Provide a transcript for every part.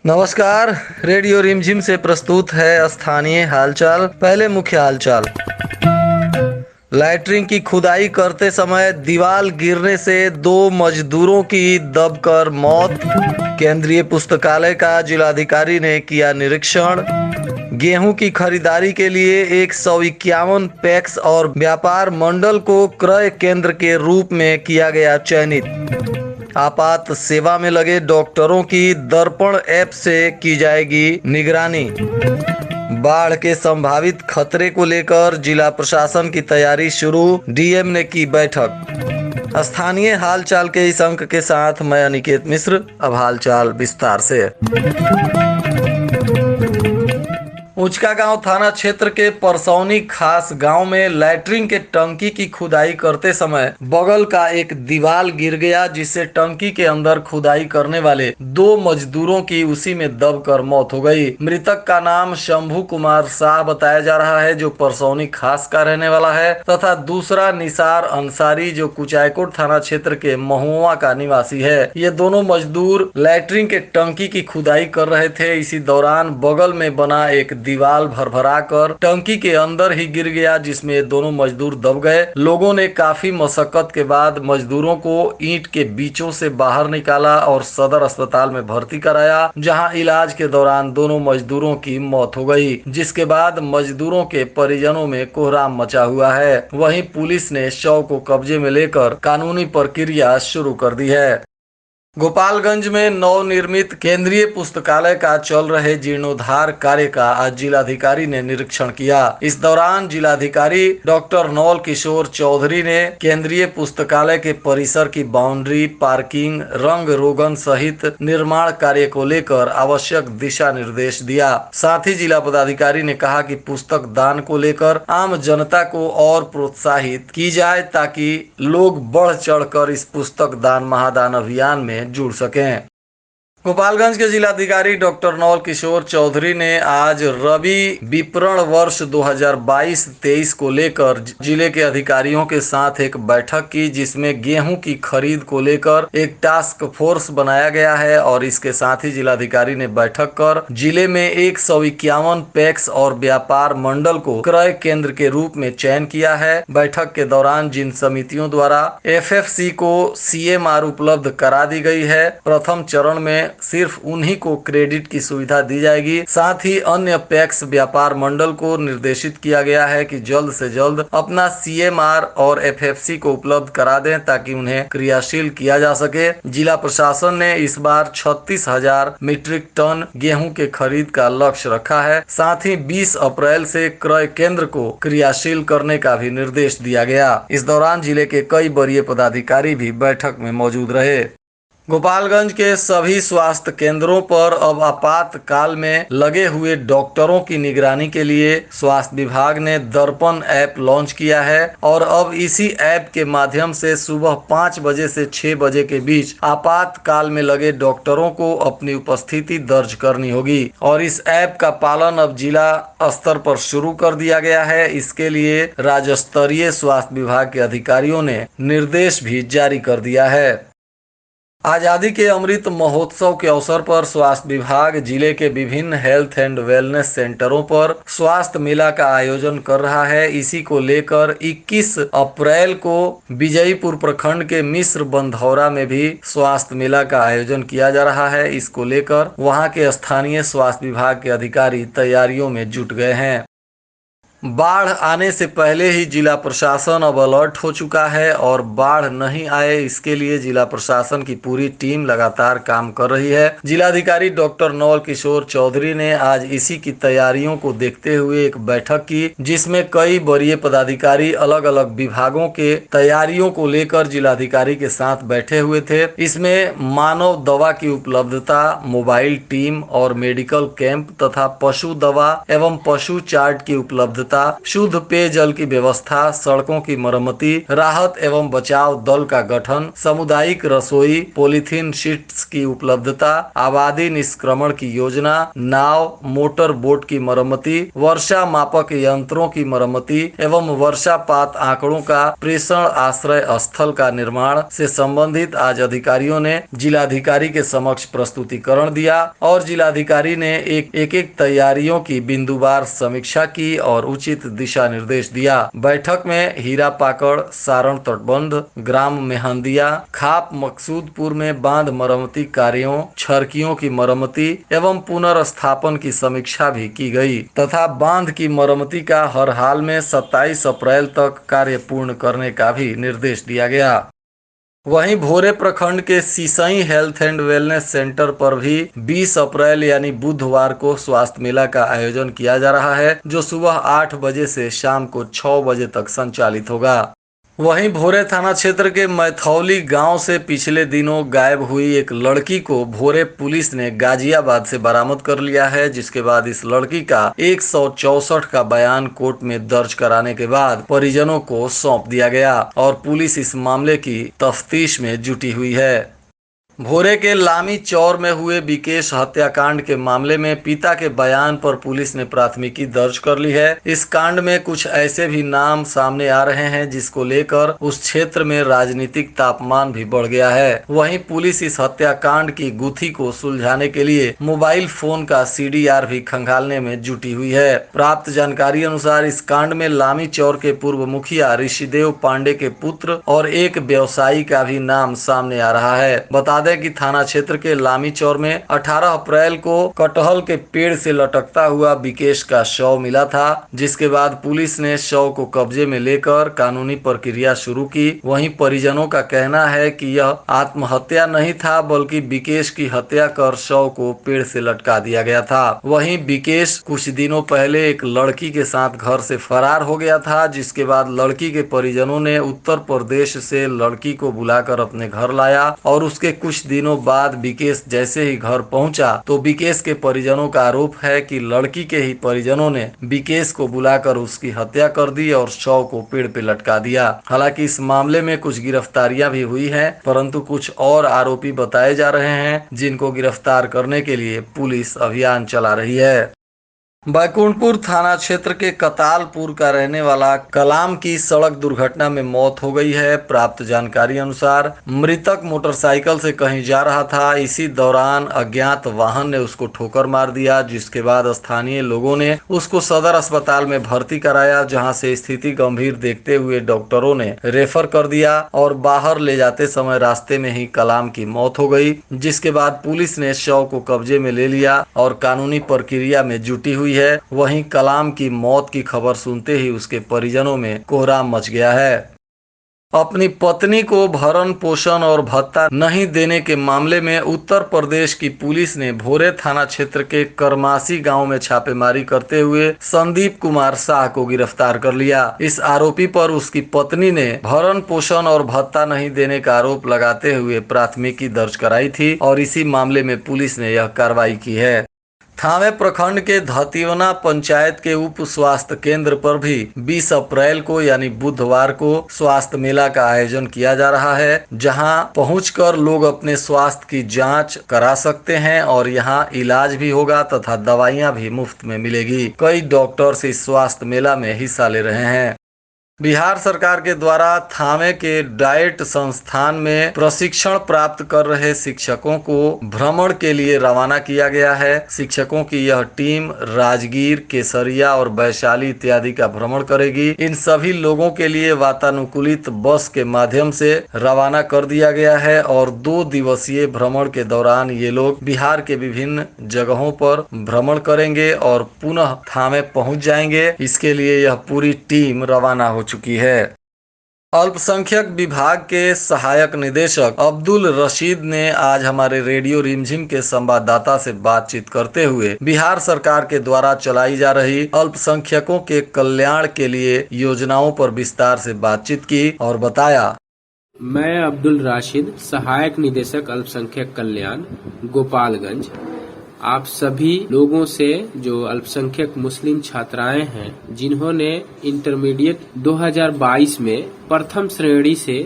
नमस्कार। रेडियो रिमझिम से प्रस्तुत है स्थानीय हालचाल। पहले मुख्य हालचाल। लैट्रिन की खुदाई करते समय दीवार गिरने से 2 मजदूरों की दबकर मौत। केंद्रीय पुस्तकालय का जिलाधिकारी ने किया निरीक्षण। गेहूं की खरीदारी के लिए 151 पैक्स और व्यापार मंडल को क्रय केंद्र के रूप में किया गया चयनित। आपात सेवा में लगे डॉक्टरों की दर्पण ऐप से की जाएगी निगरानी। बाढ़ के संभावित खतरे को लेकर जिला प्रशासन की तैयारी शुरू, डीएम ने की बैठक। स्थानीय हालचाल के इस अंक के साथ मैं अनिकेत मिश्र। अब हालचाल विस्तार से। उचका गांव थाना क्षेत्र के परसौनी खास गांव में लैट्रिन के टंकी की खुदाई करते समय बगल का एक दीवार गिर गया, जिससे टंकी के अंदर खुदाई करने वाले 2 मजदूरों की उसी में दबकर मौत हो गई। मृतक का नाम शंभू कुमार शाह बताया जा रहा है, जो परसौनी खास का रहने वाला है, तथा दूसरा निसार अंसारी, जो कुचायकोट थाना क्षेत्र के महुआ का निवासी है। ये दोनों मजदूर लैट्रिन के टंकी की खुदाई कर रहे थे। इसी दौरान बगल में बना एक दीवार भरभरा कर टंकी के अंदर ही गिर गया, जिसमें दोनों मजदूर दब गए। लोगों ने काफी मशक्कत के बाद मजदूरों को ईंट के बीचों से बाहर निकाला और सदर अस्पताल में भर्ती कराया, जहां इलाज के दौरान दोनों मजदूरों की मौत हो गई, जिसके बाद मजदूरों के परिजनों में कोहराम मचा हुआ है। वहीं पुलिस ने शव को कब्जे में लेकर कानूनी प्रक्रिया शुरू कर दी है। गोपालगंज में नवनिर्मित केंद्रीय पुस्तकालय का चल रहे जीर्णोद्धार कार्य का आज जिलाधिकारी ने निरीक्षण किया। इस दौरान जिलाधिकारी डॉक्टर नवल किशोर चौधरी ने केंद्रीय पुस्तकालय के परिसर की बाउंड्री, पार्किंग, रंग रोगन सहित निर्माण कार्य को लेकर आवश्यक दिशा निर्देश दिया। साथ ही जिला पदाधिकारी ने कहा कि पुस्तक दान को लेकर आम जनता को और प्रोत्साहित की जाए, ताकि लोग बढ़ चढ़कर इस पुस्तक दान महादान अभियान में जुड़ सकें। गोपालगंज के जिलाधिकारी डॉक्टर नवल किशोर चौधरी ने आज रबी विपणन वर्ष 2022-23 को लेकर जिले के अधिकारियों के साथ एक बैठक की, जिसमें गेहूं की खरीद को लेकर एक टास्क फोर्स बनाया गया है। और इसके साथ ही जिलाधिकारी ने बैठक कर जिले में 151 पैक्स और व्यापार मंडल को क्रय केंद्र के रूप में चयन किया है। बैठक के दौरान जिन समितियों द्वारा FFC को CMR उपलब्ध करा दी गई है, प्रथम चरण में सिर्फ उन्हीं को क्रेडिट की सुविधा दी जाएगी। साथ ही अन्य पैक्स व्यापार मंडल को निर्देशित किया गया है कि जल्द से जल्द अपना CMR और FFC को उपलब्ध करा दें, ताकि उन्हें क्रियाशील किया जा सके। जिला प्रशासन ने इस बार 36,000 मीट्रिक टन गेहूं के खरीद का लक्ष्य रखा है। साथ ही 20 अप्रैल से क्रय केंद्र को क्रियाशील करने का भी निर्देश दिया गया। इस दौरान जिले के कई वरीय पदाधिकारी भी बैठक में मौजूद रहे। गोपालगंज के सभी स्वास्थ्य केंद्रों पर अब आपातकाल में लगे हुए डॉक्टरों की निगरानी के लिए स्वास्थ्य विभाग ने दर्पण ऐप लॉन्च किया है। और अब इसी ऐप के माध्यम से सुबह 5 बजे से 6 बजे के बीच आपातकाल में लगे डॉक्टरों को अपनी उपस्थिति दर्ज करनी होगी। और इस ऐप का पालन अब जिला स्तर पर शुरू कर दिया गया है। इसके लिए राज्य स्तरीय स्वास्थ्य विभाग के अधिकारियों ने निर्देश भी जारी कर दिया है। आजादी के अमृत महोत्सव के अवसर पर स्वास्थ्य विभाग जिले के विभिन्न हेल्थ एंड वेलनेस सेंटरों पर स्वास्थ्य मेला का आयोजन कर रहा है। इसी को लेकर 21 अप्रैल को विजयपुर प्रखंड के मिश्र बंधौरा में भी स्वास्थ्य मेला का आयोजन किया जा रहा है। इसको लेकर वहां के स्थानीय स्वास्थ्य विभाग के अधिकारी तैयारियों में जुट गए हैं। बाढ़ आने से पहले ही जिला प्रशासन अब अलर्ट हो चुका है और बाढ़ नहीं आए, इसके लिए जिला प्रशासन की पूरी टीम लगातार काम कर रही है। जिलाधिकारी डॉक्टर नवल किशोर चौधरी ने आज इसी की तैयारियों को देखते हुए एक बैठक की, जिसमें कई वरीय पदाधिकारी अलग अलग विभागों के तैयारियों को लेकर जिलाधिकारी के साथ बैठे हुए थे। इसमें मानव दवा की उपलब्धता, मोबाइल टीम और मेडिकल कैंप तथा पशु दवा एवं पशु चार्ट की उपलब्धता उपलब्धता, शुद्ध पेयजल की व्यवस्था, सड़कों की मरम्मति, राहत एवं बचाव दल का गठन, सामुदायिक रसोई, पॉलीथीन शीट्स की उपलब्धता, आबादी निष्क्रमण की योजना, नाव मोटर बोट की मरम्मति, वर्षा मापक यंत्रों की मरम्मति एवं वर्षापात आंकड़ों का प्रेषण आश्रय स्थल का निर्माण से संबंधित आज अधिकारियों ने जिलाधिकारी के समक्ष प्रस्तुतिकरण दिया और जिलाधिकारी ने एक तैयारियों की बिंदुवार समीक्षा की और उचित दिशा निर्देश दिया। बैठक में हीरा पाकड़ सारण तटबंध, ग्राम मेहंदिया, खाप मकसूदपुर में बांध मरम्मति कार्यों, छरकियों की मरम्मति एवं पुनर्स्थापन की समीक्षा भी की गई तथा बांध की मरम्मति का हर हाल में 27 अप्रैल तक कार्य पूर्ण करने का भी निर्देश दिया गया। वहीं भोरे प्रखंड के Sisai health and wellness centre पर भी 20 अप्रैल यानी बुधवार को स्वास्थ्य मेला का आयोजन किया जा रहा है, जो सुबह 8 बजे से शाम को 6 बजे तक संचालित होगा। वहीं भोरे थाना क्षेत्र के मैथौली गांव से पिछले दिनों गायब हुई एक लड़की को भोरे पुलिस ने गाजियाबाद से बरामद कर लिया है, जिसके बाद इस लड़की का 164 का बयान कोर्ट में दर्ज कराने के बाद परिजनों को सौंप दिया गया और पुलिस इस मामले की तफ्तीश में जुटी हुई है। भोरे के लामी चौर में हुए विकेश हत्याकांड के मामले में पिता के बयान पर पुलिस ने प्राथमिकी दर्ज कर ली है। इस कांड में कुछ ऐसे भी नाम सामने आ रहे हैं जिसको लेकर उस क्षेत्र में राजनीतिक तापमान भी बढ़ गया है। वहीं पुलिस इस हत्याकांड की गुत्थी को सुलझाने के लिए मोबाइल फोन का CDR भी खंगालने में जुटी हुई है। प्राप्त जानकारी अनुसार इस कांड में लामी चौर के पूर्व मुखिया ऋषिदेव पांडे के पुत्र और एक व्यवसायी का भी नाम सामने आ रहा है। बता कि थाना क्षेत्र के लामी चौर में 18 अप्रैल को कटहल के पेड़ से लटकता हुआ विकेश का शव मिला था, जिसके बाद पुलिस ने शव को कब्जे में लेकर कानूनी प्रक्रिया शुरू की। वहीं परिजनों का कहना है कि यह आत्महत्या नहीं था, बल्कि विकेश की हत्या कर शव को पेड़ से लटका दिया गया था। वहीं विकेश कुछ दिनों पहले एक लड़की के साथ घर से फरार हो गया था, जिसके बाद लड़की के परिजनों ने उत्तर प्रदेश से लड़की को बुलाकर अपने घर लाया और उसके कुछ दिनों बाद विकेश जैसे ही घर पहुंचा तो विकेश के परिजनों का आरोप है कि लड़की के ही परिजनों ने विकेश को बुलाकर उसकी हत्या कर दी और शव को पेड़ पे लटका दिया। हालांकि इस मामले में कुछ गिरफ्तारियां भी हुई हैं, परंतु कुछ और आरोपी बताए जा रहे हैं जिनको गिरफ्तार करने के लिए पुलिस अभियान चला रही है। बैकुंठपुर थाना क्षेत्र के कतालपुर का रहने वाला कलाम की सड़क दुर्घटना में मौत हो गई है। प्राप्त जानकारी अनुसार मृतक मोटरसाइकिल से कहीं जा रहा था। इसी दौरान अज्ञात वाहन ने उसको ठोकर मार दिया, जिसके बाद स्थानीय लोगों ने उसको सदर अस्पताल में भर्ती कराया, जहां से स्थिति गंभीर देखते हुए डॉक्टरों ने रेफर कर दिया और बाहर ले जाते समय रास्ते में ही कलाम की मौत हो गई, जिसके बाद पुलिस ने शव को कब्जे में ले लिया और कानूनी प्रक्रिया में जुटी हुई है। वहीं कलाम की मौत की खबर सुनते ही उसके परिजनों में कोहराम मच गया है। अपनी पत्नी को भरण पोषण और भत्ता नहीं देने के मामले में उत्तर प्रदेश की पुलिस ने भोरे थाना क्षेत्र के करमासी गांव में छापेमारी करते हुए संदीप कुमार शाह को गिरफ्तार कर लिया। इस आरोपी पर उसकी पत्नी ने भरण पोषण और भत्ता नहीं देने का आरोप लगाते हुए प्राथमिकी दर्ज कराई थी और इसी मामले में पुलिस ने यह कार्रवाई की है। थावे प्रखंड के धतिवना पंचायत के उप स्वास्थ्य केंद्र पर भी 20 अप्रैल को यानी बुधवार को स्वास्थ्य मेला का आयोजन किया जा रहा है, जहां पहुंचकर लोग अपने स्वास्थ्य की जांच करा सकते हैं और यहां इलाज भी होगा तथा दवाइयां भी मुफ्त में मिलेगी। कई डॉक्टर्स इस स्वास्थ्य मेला में हिस्सा ले रहे हैं। बिहार सरकार के द्वारा थावे के डाइट संस्थान में प्रशिक्षण प्राप्त कर रहे शिक्षकों को भ्रमण के लिए रवाना किया गया है। शिक्षकों की यह टीम राजगीर, केसरिया और वैशाली इत्यादि का भ्रमण करेगी। इन सभी लोगों के लिए वातानुकूलित बस के माध्यम से रवाना कर दिया गया है और 2 दिवसीय भ्रमण के दौरान ये लोग बिहार के विभिन्न जगहों पर भ्रमण करेंगे और पुनः थावे पहुंच जाएंगे। इसके लिए यह पूरी टीम रवाना हो चुकी है। अल्पसंख्यक विभाग के सहायक निदेशक अब्दुल रशीद ने आज हमारे रेडियो रिमझिम के संवाददाता से बातचीत करते हुए बिहार सरकार के द्वारा चलाई जा रही अल्पसंख्यकों के कल्याण के लिए योजनाओं पर विस्तार से बातचीत की और बताया। मैं अब्दुल राशिद, सहायक निदेशक अल्पसंख्यक कल्याण, गोपालगंज। आप सभी लोगों से, जो अल्पसंख्यक मुस्लिम छात्राएं हैं जिन्होंने इंटरमीडिएट 2022 में प्रथम श्रेणी से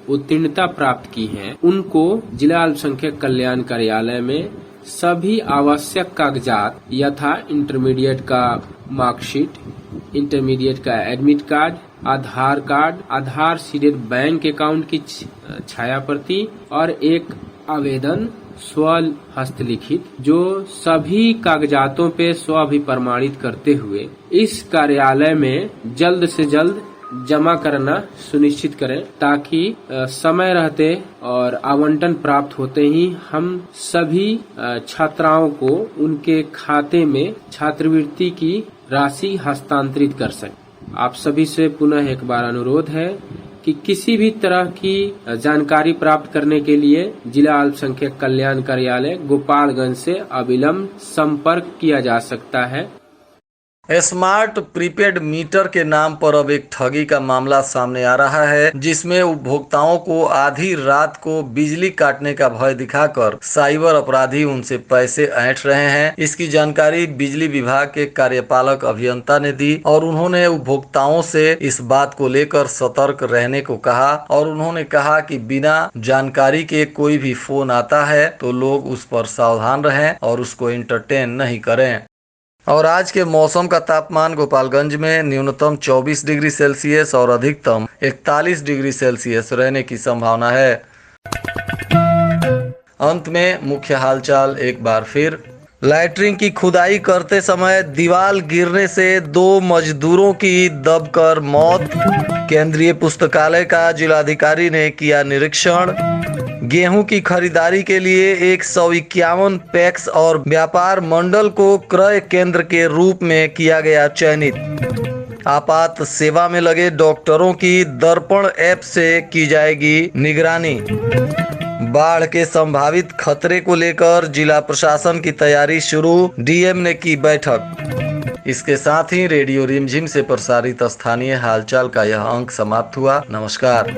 उत्तीर्णता प्राप्त की है, उनको जिला अल्पसंख्यक कल्याण कार्यालय में सभी आवश्यक कागजात यथा इंटरमीडिएट का मार्कशीट, इंटरमीडिएट का एडमिट कार्ड, आधार सीडेड बैंक अकाउंट की छाया प्रति और एक आवेदन स्व हस्तलिखित, जो सभी कागजातों पे स्व अभिप्रमाणित करते हुए इस कार्यालय में जल्द से जल्द जमा करना सुनिश्चित करें, ताकि समय रहते और आवंटन प्राप्त होते ही हम सभी छात्राओं को उनके खाते में छात्रवृत्ति की राशि हस्तांतरित कर सकें। आप सभी से पुनः एक बार अनुरोध है कि किसी भी तरह की जानकारी प्राप्त करने के लिए जिला अल्पसंख्यक कल्याण कार्यालय गोपालगंज से अविलंब संपर्क किया जा सकता है। स्मार्ट प्रीपेड मीटर के नाम पर अब एक ठगी का मामला सामने आ रहा है, जिसमें उपभोक्ताओं को आधी रात को बिजली काटने का भय दिखाकर साइबर अपराधी उनसे पैसे ऐंठ रहे हैं। इसकी जानकारी बिजली विभाग के कार्यपालक अभियंता ने दी और उन्होंने उपभोक्ताओं से इस बात को लेकर सतर्क रहने को कहा और उन्होंने कहा कि बिना जानकारी के कोई भी फोन आता है तो लोग उस पर सावधान रहें और उसको एंटरटेन नहीं करें। और आज के मौसम का तापमान गोपालगंज में न्यूनतम 24 डिग्री सेल्सियस और अधिकतम 41 डिग्री सेल्सियस रहने की संभावना है। अंत में मुख्य हालचाल एक बार फिर। लैट्रिन की खुदाई करते समय दीवार गिरने से 2 मजदूरों की दबकर मौत। केंद्रीय पुस्तकालय का जिलाधिकारी ने किया निरीक्षण। गेहूं की खरीदारी के लिए 151 पैक्स और व्यापार मंडल को क्रय केंद्र के रूप में किया गया चयनित। आपात सेवा में लगे डॉक्टरों की दर्पण ऐप से की जाएगी निगरानी। बाढ़ के संभावित खतरे को लेकर जिला प्रशासन की तैयारी शुरू, डीएम ने की बैठक। इसके साथ ही रेडियो रिमझिम से प्रसारित स्थानीय हालचाल का यह अंक समाप्त हुआ। नमस्कार।